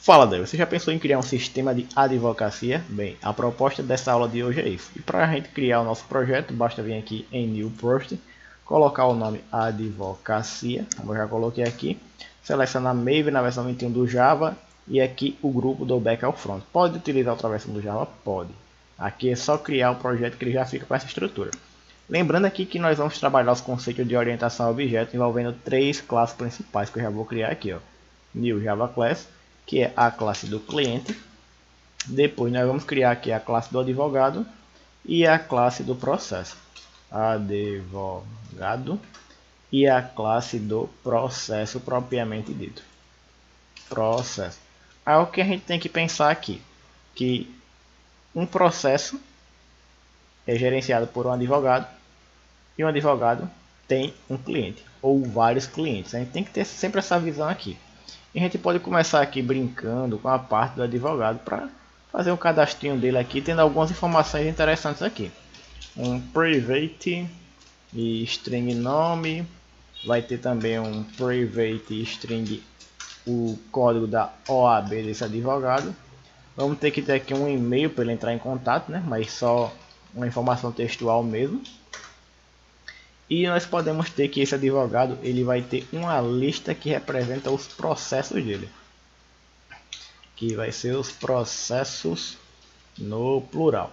Fala daí, você já pensou em criar um sistema de advocacia? Bem, a proposta dessa aula de hoje é isso. E para a gente criar o nosso projeto, basta vir aqui em New Project, colocar o nome Advocacia, como eu já coloquei aqui, selecionar Maven na versão 21 do Java e aqui o grupo do Back ao Front. Pode utilizar outra versão do Java? Pode. Aqui é só criar o projeto que ele já fica com essa estrutura. Lembrando aqui que nós vamos trabalhar os conceitos de orientação a objetos envolvendo três classes principais que eu já vou criar aqui, ó. New Java Class, que é a classe do cliente. Depois nós vamos criar aqui a classe do advogado e a classe do processo. Advogado e a classe do processo propriamente dito. Processo. Aí o que a gente tem que pensar aqui, que um processo é gerenciado por um advogado e um advogado tem um cliente ou vários clientes. A gente tem que ter sempre essa visão aqui. E a gente pode começar aqui brincando com a parte do advogado para fazer um cadastrinho dele aqui, tendo algumas informações interessantes aqui. Um private string nome, vai ter também um private string o código da OAB desse advogado. Vamos ter que ter aqui um e-mail para ele entrar em contato, né? Mas só uma informação textual mesmo. E nós podemos ter que esse advogado ele vai ter uma lista que representa os processos dele, que vai ser os processos no plural.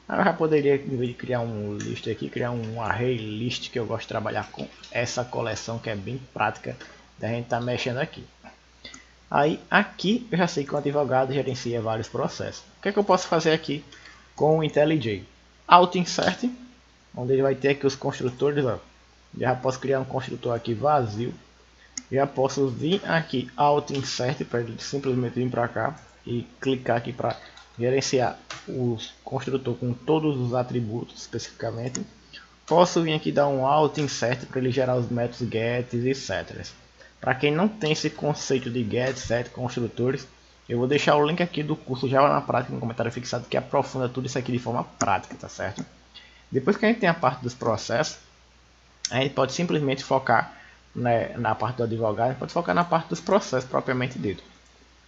Eu já poderia, em vez de criar um list aqui, criar um array list, que eu gosto de trabalhar com essa coleção que é bem prática da gente estar mexendo aqui. Aí aqui eu já sei que o advogado gerencia vários processos. O que é que eu posso fazer aqui com o IntelliJ? Auto insert, onde ele vai ter aqui os construtores, ó. Já posso criar um construtor aqui vazio. Já posso vir aqui Auto Insert para ele simplesmente vir para cá e clicar aqui para gerenciar o construtor com todos os atributos especificamente. Posso vir aqui dar um Auto Insert para ele gerar os métodos get e etc. Para quem não tem esse conceito de get, set, construtores, eu vou deixar o link aqui do curso Java na Prática no comentário fixado que aprofunda tudo isso aqui de forma prática, tá certo? Depois que a gente tem a parte dos processos, a gente pode simplesmente focar, né, na parte do advogado, a gente pode focar na parte dos processos propriamente dito,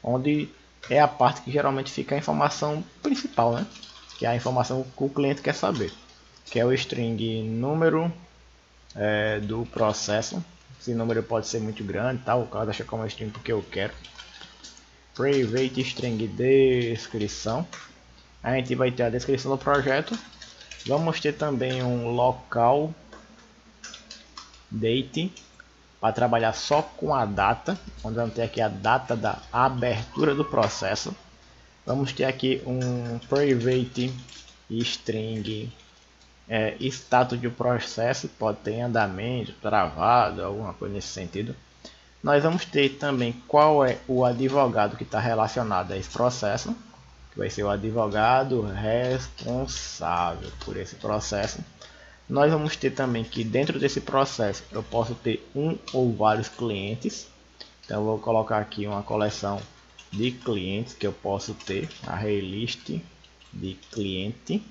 onde é a parte que geralmente fica a informação principal, né? Que é a informação que o cliente quer saber, que é o string número do processo. Esse número pode ser muito grande, tá? O cara deixa como string porque eu quero. Private string descrição. A gente vai ter a descrição do projeto. Vamos ter também um local date para trabalhar só com a data, onde vamos ter aqui a data da abertura do processo. Vamos ter aqui um private string status de processo, pode ter em andamento, travado, alguma coisa nesse sentido. Nós vamos ter também qual é o advogado que está relacionado a esse processo, que vai ser o advogado responsável por esse processo. Nós vamos ter também que dentro desse processo eu posso ter um ou vários clientes. Então eu vou colocar aqui uma coleção de clientes que eu posso ter, array list de cliente,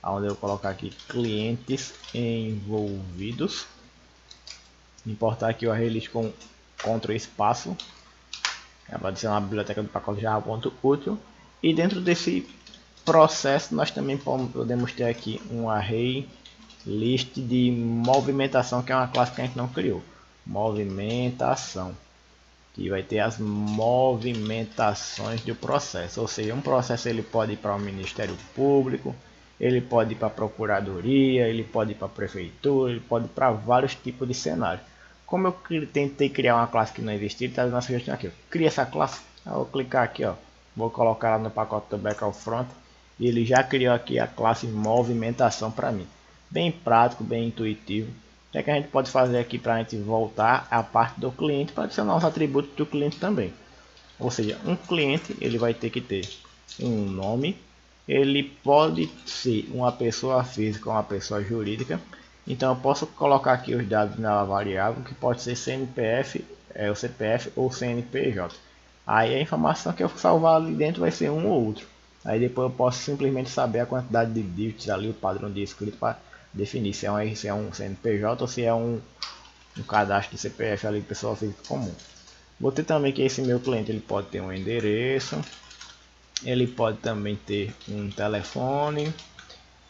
onde eu vou colocar aqui clientes envolvidos. Importar aqui o array list com Ctrl espaço, para adicionar a biblioteca do pacote Java.util. E dentro desse processo nós também podemos ter aqui um array list de movimentação, que é uma classe que a gente não criou. Movimentação, que vai ter as movimentações do processo, ou seja, um processo ele pode ir para o Ministério Público, ele pode ir para a Procuradoria, ele pode ir para a Prefeitura, ele pode ir para vários tipos de cenários. Como eu tentei criar uma classe que não existia, está dando uma sugestão aqui. Cria essa classe, eu vou clicar aqui, ó, vou colocar lá no pacote do Back ao Front e ele já criou aqui a classe movimentação para mim. Bem prático, bem intuitivo. O que a gente pode fazer aqui para a gente voltar à parte do cliente para adicionar os atributos do cliente também. Ou seja, um cliente ele vai ter que ter um nome, ele pode ser uma pessoa física ou uma pessoa jurídica. Então eu posso colocar aqui os dados na variável que pode ser CNPF, o CPF ou CNPJ. Aí a informação que eu salvar ali dentro vai ser um ou outro. Aí depois eu posso simplesmente saber a quantidade de dígitos ali, o padrão de escrito para definir se é um CNPJ ou se é um cadastro de CPF ali de pessoa física comum. Vou ter também que esse meu cliente ele pode ter um endereço, ele pode também ter um telefone,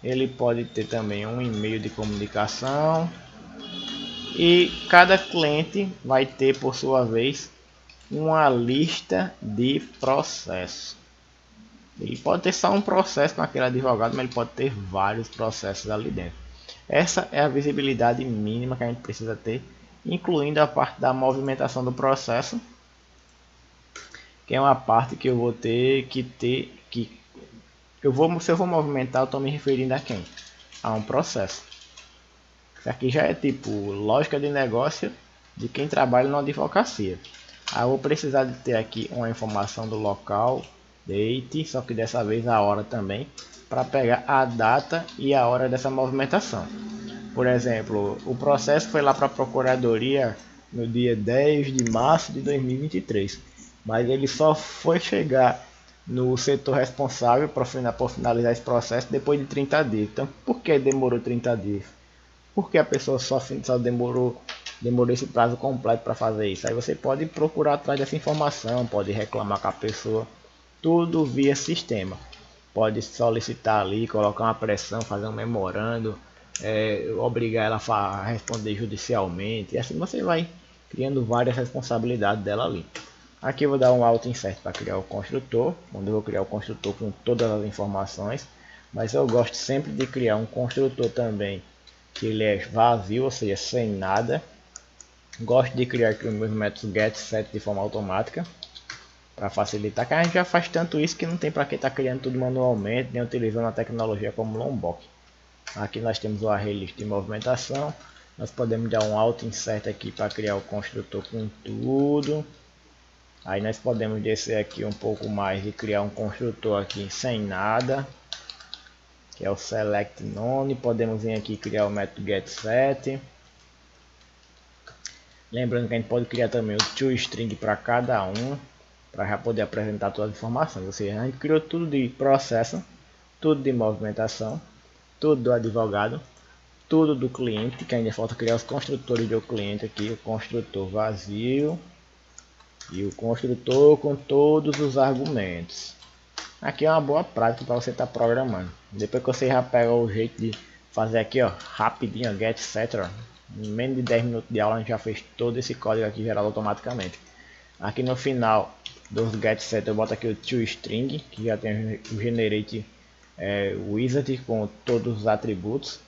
ele pode ter também um e-mail de comunicação, e cada cliente vai ter por sua vez uma lista de processos. Ele pode ter só um processo naquele advogado, mas ele pode ter vários processos ali dentro. Essa é a visibilidade mínima que a gente precisa ter, incluindo a parte da movimentação do processo, que é uma parte que eu vou ter que se eu vou movimentar, eu estou me referindo a quem? A um processo. Isso aqui já é tipo lógica de negócio de quem trabalha na advocacia. Aí eu vou precisar de ter aqui uma informação do local, date, só que dessa vez a hora também, para pegar a data e a hora dessa movimentação. Por exemplo, o processo foi lá para a Procuradoria no dia 10 de março de 2023, mas ele só foi chegar no setor responsável para finalizar esse processo depois de 30 dias. Então, por que demorou 30 dias? Porque a pessoa só demorou esse prazo completo para fazer isso. Aí você pode procurar atrás dessa informação, pode reclamar com a pessoa, tudo via sistema. Pode solicitar ali, colocar uma pressão, fazer um memorando, obrigar ela a responder judicialmente, e assim você vai criando várias responsabilidades dela ali. Aqui eu vou dar um Alt Insert para criar o construtor, onde eu vou criar o construtor com todas as informações, mas eu gosto sempre de criar um construtor também que ele é vazio, ou seja, sem nada. Gosto de criar aqui os meus métodos get set de forma automática para facilitar, que a gente já faz tanto isso que não tem para que estar criando tudo manualmente, nem utilizando a tecnologia como Lombok. Aqui nós temos o array list de movimentação. Nós podemos dar um Alt Insert aqui para criar o construtor com tudo. Aí nós podemos descer aqui um pouco mais e criar um construtor aqui sem nada, que é o select none. Podemos vir aqui criar o método getSet. Lembrando que a gente pode criar também o toString para cada um, para já poder apresentar todas as informações. Ou seja, a gente criou tudo de processo, tudo de movimentação, tudo do advogado, tudo do cliente, que ainda falta criar os construtores do cliente aqui, o construtor vazio e o construtor com todos os argumentos. Aqui é uma boa prática para você estar programando. Depois que você já pega o jeito de fazer aqui, ó, rapidinho, get set, ó, em menos de 10 minutos de aula a gente já fez todo esse código aqui gerado automaticamente. Aqui no final dos get set eu boto aqui o toString, que já tem o generate wizard com todos os atributos.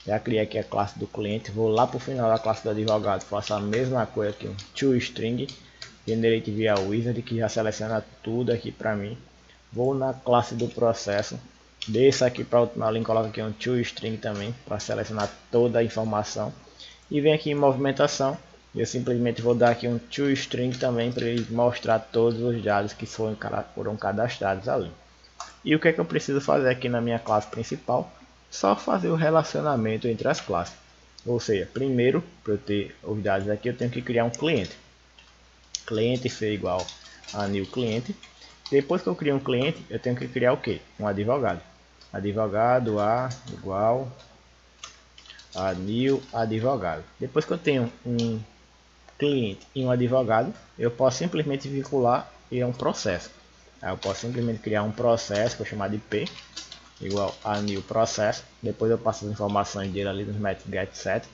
Já criei aqui a classe do cliente, vou lá para o final da classe do advogado, faço a mesma coisa aqui, um toString, generate via wizard, que já seleciona tudo aqui para mim. Vou na classe do processo, desço aqui para a última linha, coloco aqui um toString também, para selecionar toda a informação. E vem aqui em movimentação, eu simplesmente vou dar aqui um toString também, para ele mostrar todos os dados que foram cadastrados ali. E o que é que eu preciso fazer aqui na minha classe principal? Só fazer o relacionamento entre as classes. Ou seja, primeiro, para eu ter os dados aqui, eu tenho que criar um cliente. Cliente foi igual a new cliente. Depois que eu crio um cliente, eu tenho que criar o que? Um advogado. Advogado a igual a new advogado. Depois que eu tenho um cliente e um advogado, eu posso simplesmente vincular e um processo. Aí eu posso simplesmente criar um processo que eu chamar de P igual a new processo. Depois eu passo as informações dele ali nos métodos getSet.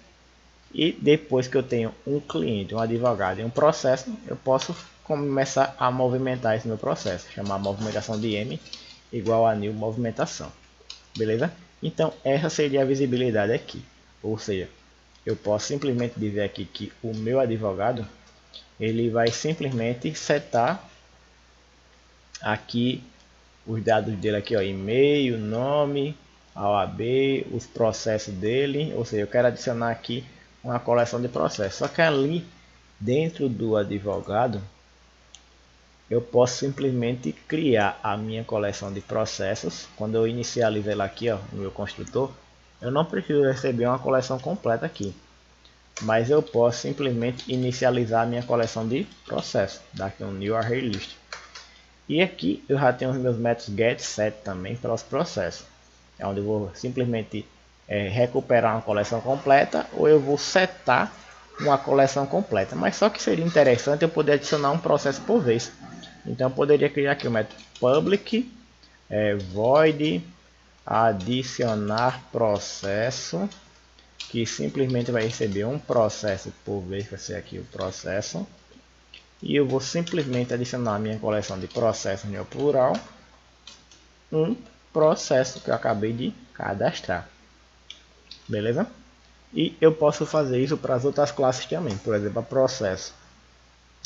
E depois que eu tenho um cliente, um advogado e um processo, eu posso começar a movimentar esse meu processo, chamar a movimentação de M igual a new movimentação, beleza? Então essa seria a visibilidade aqui, ou seja, eu posso simplesmente dizer aqui que o meu advogado ele vai simplesmente setar aqui os dados dele aqui, ó, e-mail, nome, a OAB, os processos dele, ou seja, eu quero adicionar aqui uma coleção de processos, só que ali dentro do advogado eu posso simplesmente criar a minha coleção de processos. Quando eu inicializo ela aqui, ó, no meu construtor, eu não preciso receber uma coleção completa aqui, mas eu posso simplesmente inicializar a minha coleção de processos, dar aqui um new array list. E aqui eu já tenho os meus métodos getSet também para os processos, é onde eu vou simplesmente recuperar uma coleção completa, ou eu vou setar uma coleção completa, mas só que seria interessante eu poder adicionar um processo por vez. Então eu poderia criar aqui o método public void adicionar processo, que simplesmente vai receber um processo por vez, vai ser aqui o processo, e eu vou simplesmente adicionar a minha coleção de processos no plural um processo que eu acabei de cadastrar, beleza? E eu posso fazer isso para as outras classes também, por exemplo, a processo.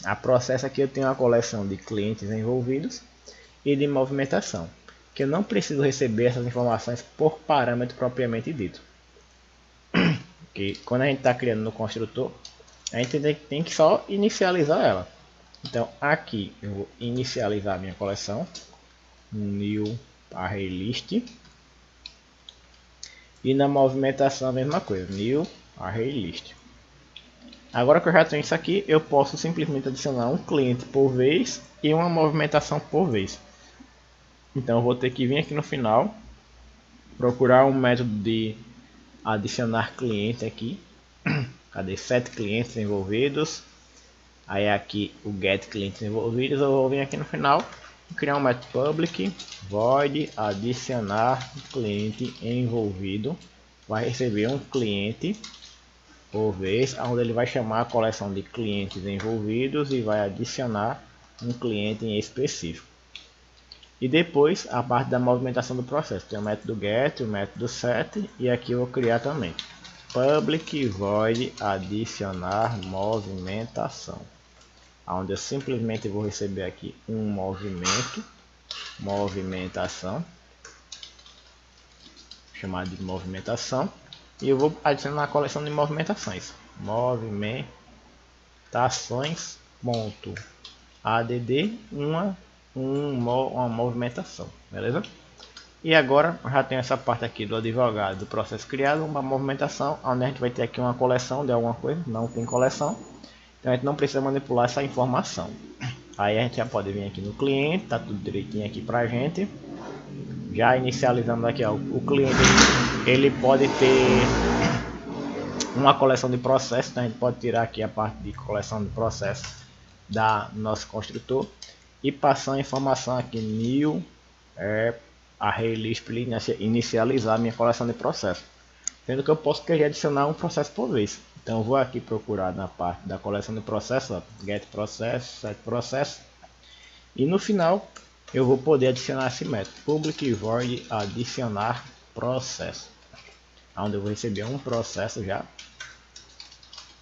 A processo aqui eu tenho uma coleção de clientes envolvidos e de movimentação, que eu não preciso receber essas informações por parâmetro propriamente dito. Porque quando a gente está criando no construtor, a gente tem que só inicializar ela. Então aqui eu vou inicializar a minha coleção, new ArrayList, e na movimentação a mesma coisa, new ArrayList. Agora que eu já tenho isso aqui, eu posso simplesmente adicionar um cliente por vez e uma movimentação por vez. Então eu vou ter que vir aqui no final, procurar um método de adicionar cliente aqui. Cadê? 7 clientes envolvidos. Aí aqui o get clientes envolvidos. Eu vou vir aqui no final, criar um método public void adicionar cliente envolvido. Vai receber um cliente por vez, onde ele vai chamar a coleção de clientes envolvidos e vai adicionar um cliente em específico. E depois a parte da movimentação do processo, tem o método get, o método set, e aqui eu vou criar também public void adicionar movimentação, onde eu simplesmente vou receber aqui um movimentação, chamado de movimentação, e eu vou adicionar a coleção de movimentações, movimentações.add uma movimentação, beleza? E agora já tem essa parte aqui do advogado do processo criado, uma movimentação, onde a gente vai ter aqui uma coleção de alguma coisa, não tem coleção, então a gente não precisa manipular essa informação. Aí a gente já pode vir aqui no cliente, tá tudo direitinho aqui pra gente. Já inicializando aqui, ó, o cliente ele pode ter uma coleção de processos, então a gente pode tirar aqui a parte de coleção de processos da nosso construtor e passar a informação aqui new ArrayList para inicializar a minha coleção de processos, sendo que eu posso querer adicionar um processo por vez. Então eu vou aqui procurar na parte da coleção de processos, get process, set process, e no final eu vou poder adicionar esse método public void adicionar processo, onde eu vou receber um processo já,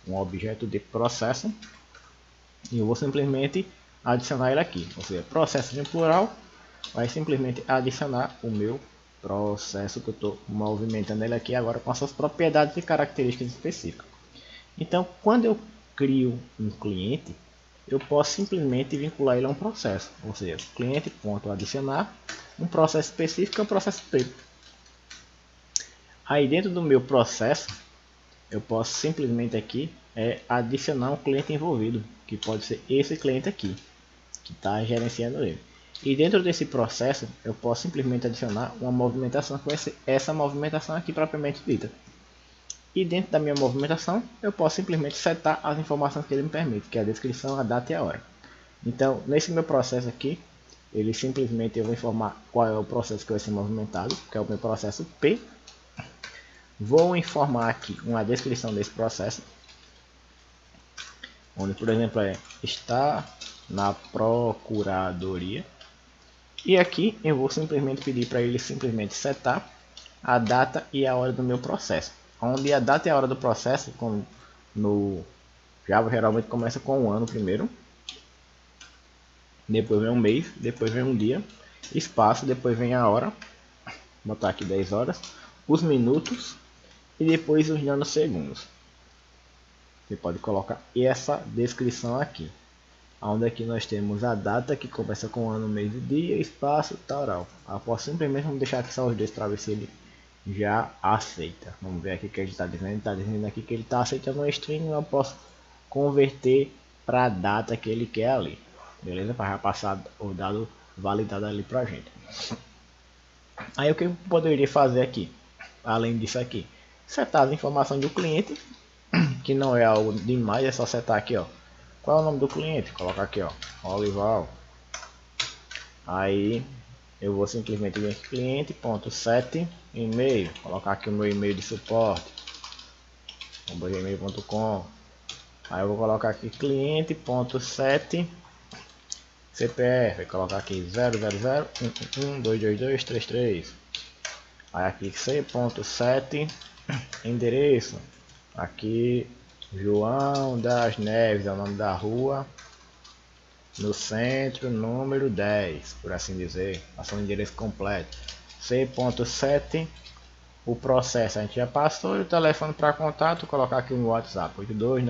um objeto de processo, e eu vou simplesmente adicionar ele aqui, ou seja, processo em plural vai simplesmente adicionar o meu processo que eu estou movimentando ele aqui agora com as suas propriedades e características específicas. Então quando eu crio um cliente, eu posso simplesmente vincular ele a um processo, ou seja, cliente.adicionar um processo específico, é o processo P. Aí dentro do meu processo eu posso simplesmente aqui adicionar um cliente envolvido, que pode ser esse cliente aqui que está gerenciando ele. E dentro desse processo eu posso simplesmente adicionar uma movimentação, que vai ser essa movimentação aqui propriamente dita. E dentro da minha movimentação eu posso simplesmente setar as informações que ele me permite, que é a descrição, a data e a hora. Então nesse meu processo aqui, ele simplesmente eu vou informar qual é o processo que vai ser movimentado, que é o meu processo P. Vou informar aqui uma descrição desse processo, onde por exemplo está na procuradoria. E aqui eu vou simplesmente pedir para ele simplesmente setar a data e a hora do meu processo, onde a data e a hora do processo, como no Java geralmente começa com um ano primeiro, depois vem um mês, depois vem um dia, espaço, depois vem a hora, vou botar aqui 10 horas, os minutos e depois os nanosegundos. Você pode colocar essa descrição aqui, onde aqui nós temos a data que começa com ano, mês e dia, espaço, tal. Eu posso simplesmente deixar aqui só os dois para ver se ele já aceita. Vamos ver aqui o que ele está dizendo. Ele está dizendo aqui que ele está aceitando uma string, eu posso converter para a data que ele quer ali, beleza? Para já passar o dado validado ali para a gente. Aí o que eu poderia fazer aqui, além disso aqui, setar as informações do cliente que não é algo demais, é só setar aqui, ó. Qual é o nome do cliente? Colocar aqui, ó, Olival. Aí eu vou simplesmente vir aqui cliente.set e-mail, colocar aqui o meu e-mail de suporte, gmail.com. Aí eu vou colocar aqui cliente.set CPF, colocar aqui 00011122233. Aí aqui c.7 endereço, aqui João das Neves é o nome da rua, no centro, número 10, por assim dizer, passou o endereço completo. C.7 o processo a gente já passou, e o telefone para contato, colocar aqui no WhatsApp 82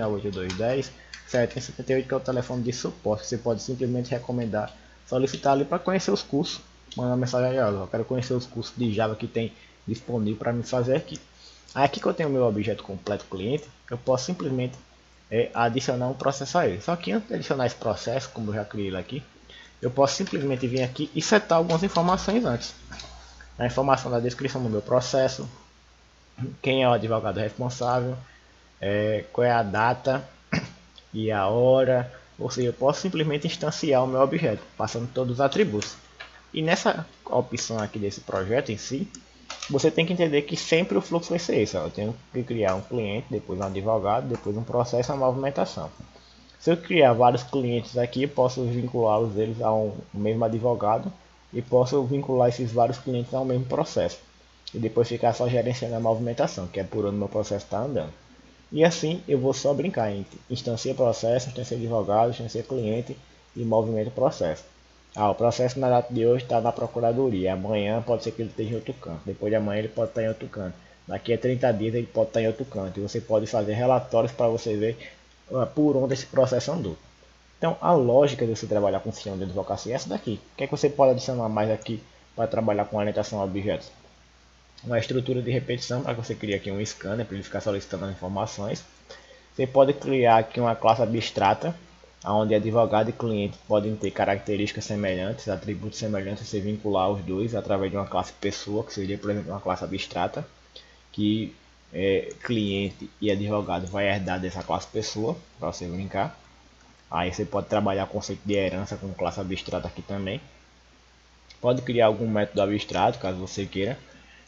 778, que é o telefone de suporte. Você pode simplesmente recomendar, solicitar ali para conhecer os cursos, mandar mensagem aí, ó, eu quero conhecer os cursos de Java que tem disponível para me fazer aqui. Aí aqui que eu tenho o meu objeto completo cliente, eu posso simplesmente adicionar um processo a ele. Só que antes de adicionar esse processo, como eu já criei ele aqui, eu posso simplesmente vir aqui e setar algumas informações antes. A informação da descrição do meu processo, quem é o advogado responsável, qual é a data e a hora, ou seja, eu posso simplesmente instanciar o meu objeto, passando todos os atributos. E nessa opção aqui desse projeto em si, você tem que entender que sempre o fluxo vai ser esse. Eu tenho que criar um cliente, depois um advogado, depois um processo e uma movimentação. Se eu criar vários clientes aqui, posso vinculá-los eles a um mesmo advogado e posso vincular esses vários clientes ao mesmo processo. E depois ficar só gerenciando a movimentação, que é por onde meu processo está andando. E assim eu vou só brincar em instancia processo, instancia advogado, instancia cliente e movimento processo. O processo na data de hoje está na procuradoria. Amanhã pode ser que ele esteja em outro canto. Depois de amanhã ele pode estar em outro canto. Daqui a 30 dias ele pode estar em outro canto. E você pode fazer relatórios para você ver por onde esse processo andou. Então a lógica de você trabalhar com o sistema de advocacia é essa daqui. O que é que você pode adicionar mais aqui para trabalhar com orientação a objetos? Uma estrutura de repetição para que você crie aqui um scanner para ele ficar solicitando as informações. Você pode criar aqui uma classe abstrata, onde advogado e cliente podem ter características semelhantes, atributos semelhantes, você vincular os dois através de uma classe pessoa, que seria, por exemplo, uma classe abstrata, que cliente e advogado vai herdar dessa classe pessoa, para você brincar. Aí você pode trabalhar o conceito de herança com classe abstrata aqui também. Pode criar algum método abstrato, caso você queira.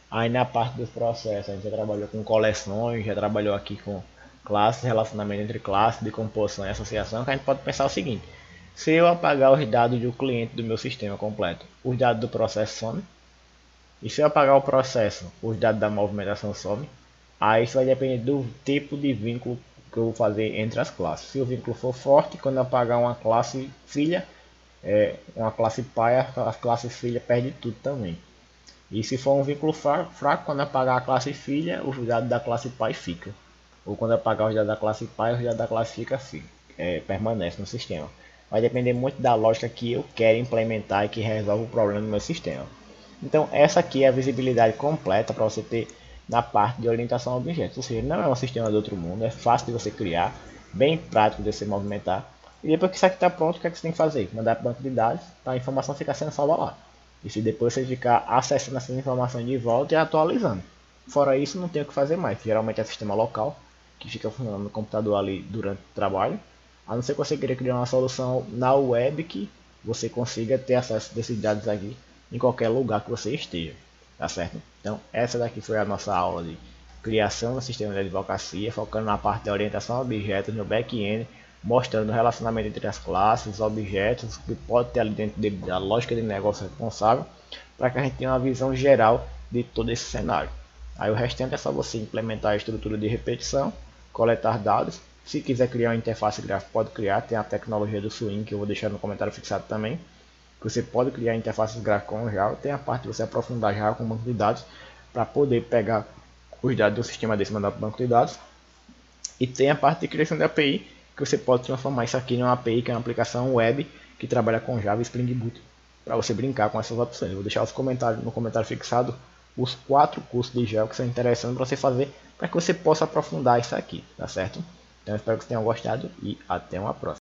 Aí na parte dos processos, a gente já trabalhou com coleções, já trabalhou aqui com classes, relacionamento entre classes, decomposição e associação, que a gente pode pensar o seguinte: se eu apagar os dados do cliente do meu sistema completo, os dados do processo somem. E se eu apagar o processo, os dados da movimentação somem. Aí isso vai depender do tipo de vínculo que eu vou fazer entre as classes. Se o vínculo for forte, quando eu apagar uma classe filha, uma classe pai, a classe filha perde tudo também. E se for um vínculo fraco, quando apagar a classe filha, os dados da classe pai ficam. Ou quando apagar os dados da classe pai, os dados da classe permanece no sistema. Vai depender muito da lógica que eu quero implementar e que resolve o problema do meu sistema. Então essa aqui é a visibilidade completa para você ter na parte de orientação a objetos. Ou seja, não é um sistema do outro mundo, é fácil de você criar, bem prático de você movimentar. E depois que isso aqui está pronto, o que é que você tem que fazer? Mandar para o banco de dados para a informação ficar sendo salva lá. E se depois você ficar acessando essas informações de volta e atualizando. Fora isso, não tem o que fazer mais. Geralmente é sistema local, que fica funcionando no computador ali durante o trabalho. A não ser que você queira criar uma solução na web que você consiga ter acesso desses dados aqui em qualquer lugar que você esteja. Tá certo? Então essa daqui foi a nossa aula de criação do sistema de advocacia, focando na parte de orientação a objetos no back-end, mostrando o relacionamento entre as classes, os objetos, que pode ter ali dentro da lógica de negócio responsável, para que a gente tenha uma visão geral de todo esse cenário. Aí o restante é só você implementar a estrutura de repetição, coletar dados. Se quiser criar uma interface gráfica, pode criar, tem a tecnologia do Swing, que eu vou deixar no comentário fixado também, que você pode criar interfaces gráficas com Java. Tem a parte de você aprofundar Java com banco de dados, para poder pegar os dados do sistema desse e mandar para o banco de dados. E tem a parte de criação de API, que você pode transformar isso aqui em uma API, que é uma aplicação web que trabalha com Java e Spring Boot, para você brincar com essas opções. Eu vou deixar no comentário fixado os 4 cursos de Java que são interessantes para você fazer, para que você possa aprofundar isso aqui, tá certo? Então eu espero que vocês tenham gostado e até uma próxima.